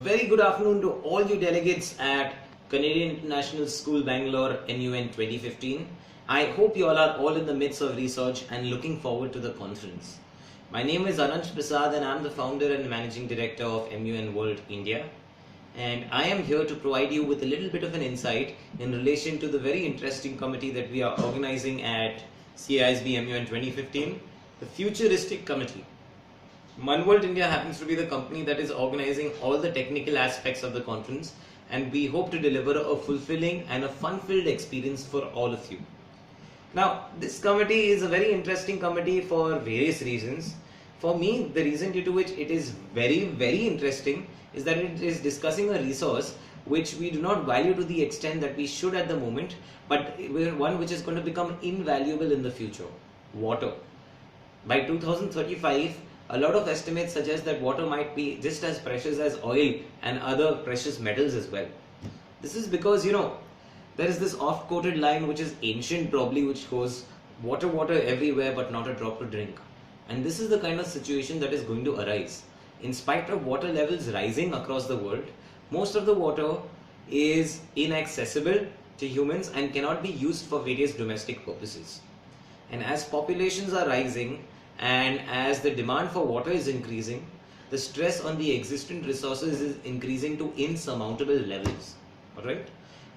Very good afternoon to all you delegates at Canadian International School Bangalore MUN 2015. I hope you all are in the midst of research and looking forward to the conference. My name is Unwcm and I am the founder and managing director of MUN World India. And I am here to provide you with a little bit of an insight in relation to the very interesting committee that we are organizing at CISB MUN 2015, the Futuristic Committee. World India happens to be the company that is organizing all the technical aspects of the conference, and we hope to deliver a fulfilling and a fun-filled experience for all of you. Now, this committee is a very interesting committee for various reasons. For me, the reason due to which it is very interesting is that it is discussing a resource which we do not value to the extent that we should at the moment, but one which is going to become invaluable in the future: water. By 2035, a lot of estimates suggest that water might be just as precious as oil and other precious metals as well. This is because, there is this oft-quoted line which is ancient probably, which goes, water everywhere but not a drop to drink. And this is the kind of situation that is going to arise. In spite of water levels rising across the world, most of the water is inaccessible to humans and cannot be used for various domestic purposes. And as populations are rising, and as the demand for water is increasing, the stress on the existent resources is increasing to insurmountable levels. Alright?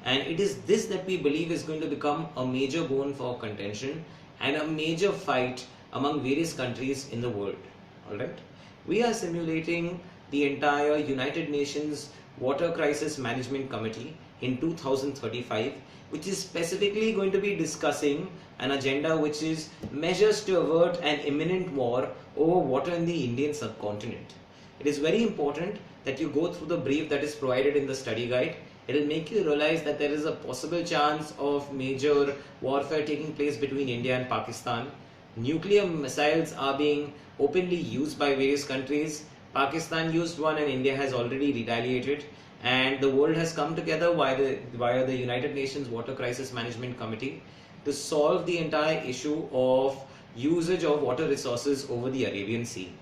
And it is this that we believe is going to become a major bone for contention and a major fight among various countries in the world. Alright? We are simulating the entire United Nations Water Crisis Management Committee in 2035, which is specifically going to be discussing an agenda which is measures to avert an imminent war over water in the Indian subcontinent. It is very important that you go through the brief that is provided in the study guide. It will make you realize that there is a possible chance of major warfare taking place between India and Pakistan. Nuclear missiles are being openly used by various countries. Pakistan used one and India has already retaliated. And the world has come together via the United Nations Water Crisis Management Committee to solve the entire issue of usage of water resources over the Arabian Sea.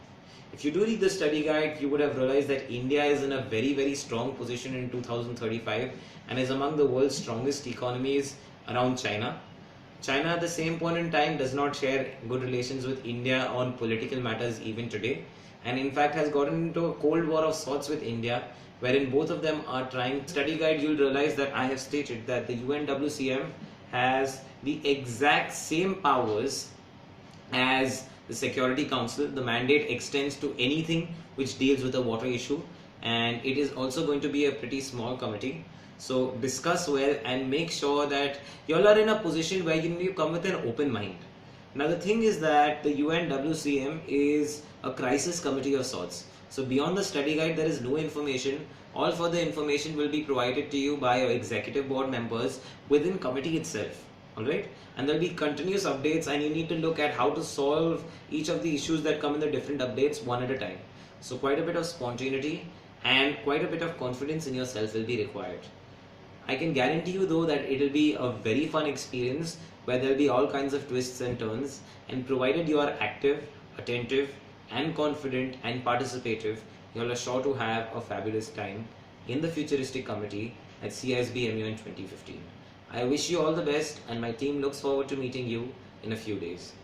If you do read the study guide, you would have realized that India is in a very strong position in 2035 and is among the world's strongest economies around China. China at the same point in time does not share good relations with India on political matters even today, and in fact has gotten into a cold war of sorts with India, wherein both of them are trying. Study guide, you'll realize that I have stated that the Unwcm has the exact same powers as the Security Council. The mandate extends to anything which deals with a water issue, and it is also going to be a pretty small committee. So discuss well and make sure that you all are in a position where you need to come with an open mind. Now the thing is that the Unwcm is a crisis committee of sorts. So beyond the study guide, there is no information. All further information will be provided to you by your executive board members within committee itself. Alright? And there will be continuous updates, and you need to look at how to solve each of the issues that come in the different updates one at a time. So quite a bit of spontaneity and quite a bit of confidence in yourself will be required. I can guarantee you though that it will be a very fun experience where there will be all kinds of twists and turns, and provided you are active, attentive and confident and participative, you all are sure to have a fabulous time in the Futuristic Committee at CISB MUN 2015. I wish you all the best, and my team looks forward to meeting you in a few days.